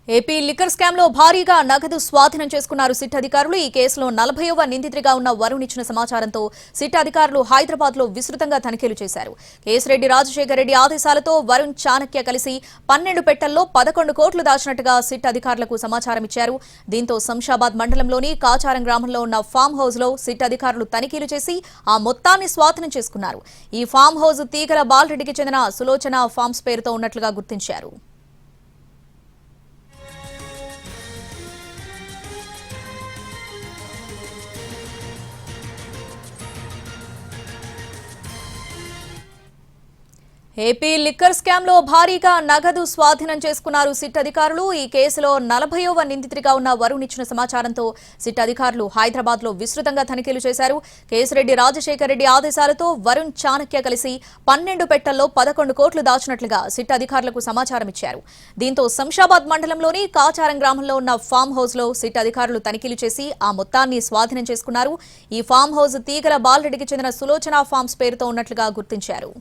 AP liquor scam లో భారీగా నగదు స్వాధీనం చేసుకున్నారు సిట్ అధికారులు. ఈ కేసులో 40వ నిందితుడిగా ఉన్న వరుణ్ ఇచ్చిన సమాచారంతో సిట్ అధికారులు హైదరాబాద్ లో విస్తృతంగా తనిఖీలు చేశారు. కేసిరెడ్డి రాజశేఖర రెడ్డి ఆదేశాలతో వరుణ్ చాణక్య కలిసి 12 పెట్టెల్లో 11 కోట్లు దాచినట్టుగా సిట్ అధికారులకు సమాచారం ఇచ్చారు. దీంతో శంషాబాద్ మండలంలోని కాచారం గ్రామంలో ఉన్న ఫామ్ హౌస్ లో సిట్ అధికారులు తనిఖీలు చేసి ఆ మొత్తాన్ని స్వాధీనం చేసుకున్నారు. ఈ ఫామ్ హౌస్ తీగల బాలరెడ్డికి చెందిన సులోచన ఫార్మ్స్ పేరుతో ఉన్నట్లుగా గుర్తించారు. ఏపీ లిక్కర్ స్కామ్ లో భారీగా నగదు స్వాధీనం చేసుకున్నారు సిట్ అధికారులు. ఈ కేసులో 40వ నిందితుడిగా ఉన్న వరుణ్ ఇచ్చిన సమాచారంతో సిట్ అధికారులు హైదరాబాద్ లో విస్తృతంగా తనిఖీలు చేశారు. కేసిరెడ్డి రాజశేఖర రెడ్డి ఆదేశాలతో వరుణ్ చాణక్య కలిసి 12 పెట్టెల్లో 11 కోట్లు దాచినట్లుగా సిట్ అధికారులకు సమాచారం ఇచ్చారు. దీంతో శంషాబాద్ మండలంలోని కాచారం గ్రామంలో ఉన్న ఫామ్ హౌస్ లో సిట్ అధికారులు తనిఖీలు చేసి ఆ మొత్తాన్ని స్వాధీనం చేసుకున్నారు. ఈ ఫామ్ హౌస్ తీగల బాలరెడ్డికి చెందిన సులోచన ఫార్మ్స్ పేరుతో ఉన్నట్లుగా గుర్తించారు.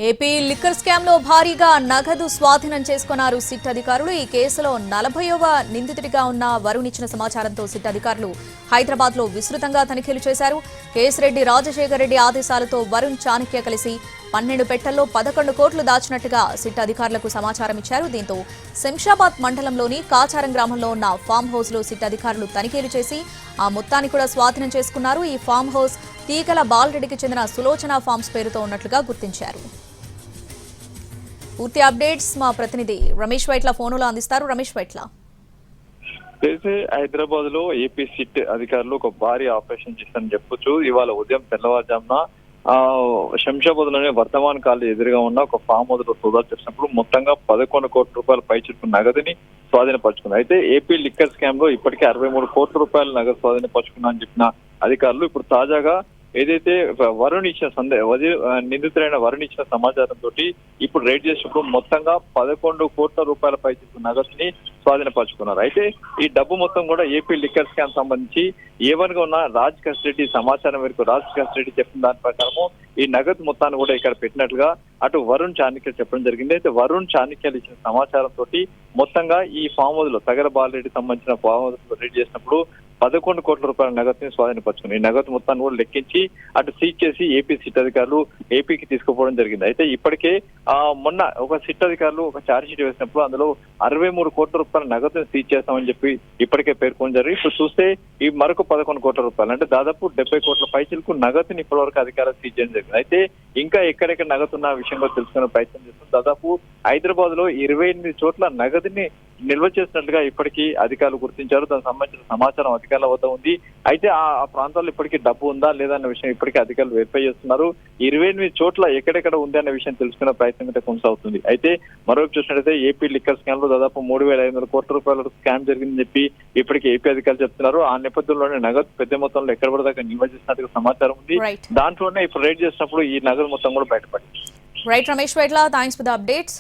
ఏపీ లిక్కర్ స్కామ్ లో భారీగా నగదు స్వాధీనం చేసుకున్నారు సిట్ అధికారులు. ఈ కేసులో 40వ నిందితుడిగా ఉన్న వరుణ్ ఇచ్చిన సమాచారంతో సిట్ అధికారులు హైదరాబాద్ లో విస్తృతంగా తనిఖీలు చేశారు. కేసిరెడ్డి రాజశేఖర రెడ్డి ఆదేశాలతో వరుణ్ చాణక్య కలిసి 12 పెట్టెల్లో 11 కోట్లు దాచినట్టుగా సిట్ అధికారులకు సమాచారం ఇచ్చారు. దీంతో శంషాబాద్ మండలంలోని కాచారం గ్రామంలో ఉన్న ఫామ్ హౌస్ లో సిట్ అధికారులు తనిఖీలు చేసి ఆ మొత్తాన్ని కూడా స్వాధీనం చేసుకున్నారు. ఈ ఫామ్ హౌస్ తీగల బాలరెడ్డికి చెందిన సులోచన ఫార్మ్స్ పేరుతో ఉన్నట్లుగా గుర్తించారు. పూర్తి అప్డేట్స్ మా ప్రతినిధి రమేష్ వైట్ల ఫోనులో అందిస్తారు. రమేష్ వైట్ల, హైదరాబాద్ లో ఏపీ సిట్ అధికారులు ఒక భారీ ఆపరేషన్ చేస్తారని చెప్పొచ్చు. ఇవాళ ఉదయం తెల్లవారుజామున శంషాబాద్ లోనే వర్ధమాన్ కాలనీ ఎదురుగా ఉన్న ఒక ఫామ్ హౌస్ లో సోదాలు చేసినప్పుడు మొత్తంగా 11 కోట్ల రూపాయల పైచిలుకు నగదుని స్వాధీనపరుచుకుంది. అయితే ఏపీ లిక్కర్ స్కామ్ లో ఇప్పటికే 63 కోట్ల రూపాయల నగదు స్వాధీనపరుచుకున్నా అని చెప్పిన అధికారులు ఇప్పుడు తాజాగా ఏదైతే వరుణ్ ఇచ్చిన నిందితులైన వరుణ్ ఇచ్చిన సమాచారంతో ఇప్పుడు రైడ్ చేసినప్పుడు మొత్తంగా 11 కోట్ల రూపాయల పైచిలుకు నగదుని స్వాధీనపరుచుకున్నారు. అయితే ఈ డబ్బు మొత్తం కూడా ఏపీ లిక్కర్ స్కామ్ సంబంధించి ఏవన్గా ఉన్న రాజ్ కస్టడీ సమాచారం మేరకు రాజ్ కస్టడీ చెప్పిన దాని ప్రకారము ఈ నగదు మొత్తాన్ని కూడా ఇక్కడ పెట్టినట్లుగా అటు వరుణ్ చాణక్య చెప్పడం జరిగింది. అయితే వరుణ్ చాణక్యలు ఇచ్చిన సమాచారంతో మొత్తంగా ఈ ఫామ్ హౌస్ లో తగర బాలరెడ్డి సంబంధించిన ఫామ్ హౌస్ లో రైడ్ చేసినప్పుడు 11 కోట్ల రూపాయల నగదుని స్వాధీనపరుచుకుని ఈ నగదు మొత్తాన్ని కూడా లెక్కించి అటు సీజ్ చేసి ఏపీ సిట్ అధికారులు ఏపీకి తీసుకుపోవడం జరిగింది. అయితే ఇప్పటికే మొన్న ఒక సిట్ అధికారులు ఒక ఛార్జ్ షీట్ వేసినప్పుడు అందులో 63 కోట్ల రూపాయల నగదుని సీజ్ చేస్తామని చెప్పి ఇప్పటికే పేర్కొని జరిగి ఇప్పుడు చూస్తే ఈ మరొక 11 కోట్ల రూపాయలు అంటే దాదాపు 70 కోట్ల పైచిలకు నగదుని ఇప్పటివరకు అధికారులు సీజ్ చేయడం జరిగింది. అయితే ఇంకా ఎక్కడెక్కడ నగదు ఉన్న విషయంలో తెలుసుకునే ప్రయత్నం చేస్తుంది. దాదాపు హైదరాబాద్ లో 28 చోట్ల నగదుని నిల్వ చేసినట్లుగా ఇప్పటికీ అధికారులు గుర్తించారు. దానికి సంబంధించిన సమాచారం అధికారుల వద్ద ఉంది. అయితే ఆ ప్రాంతాల్లో ఇప్పటికీ డబ్బు ఉందా లేదా అన్న విషయం ఇప్పటికీ అధికారులు వెరిఫై చేస్తున్నారు. 28 చోట్ల ఎక్కడెక్కడ ఉంది అన్న విషయం తెలుసుకునే ప్రయత్నం అయితే కొనసాగుతుంది. అయితే మరోవైపు చూసినట్లయితే ఏపీ లిక్కర్ స్కామ్ లో దాదాపు 3,500 కోట్ల రూపాయల స్కామ్ జరిగిందని చెప్పి ఇప్పటికీ ఏపీ అధికారులు చెప్తున్నారు. ఆ నేపథ్యంలోనే నగదు పెద్ద మొత్తంలో ఎక్కడ పడదాకా నిల్వ చేసినట్టుగా సమాచారం ఉంది. దాంట్లోనే ఇప్పుడు రైడ్ చేసినప్పుడు ఈ నగదు మొత్తం కూడా బయటపడింది. Right Ramesh Vaitla, thanks for the updates.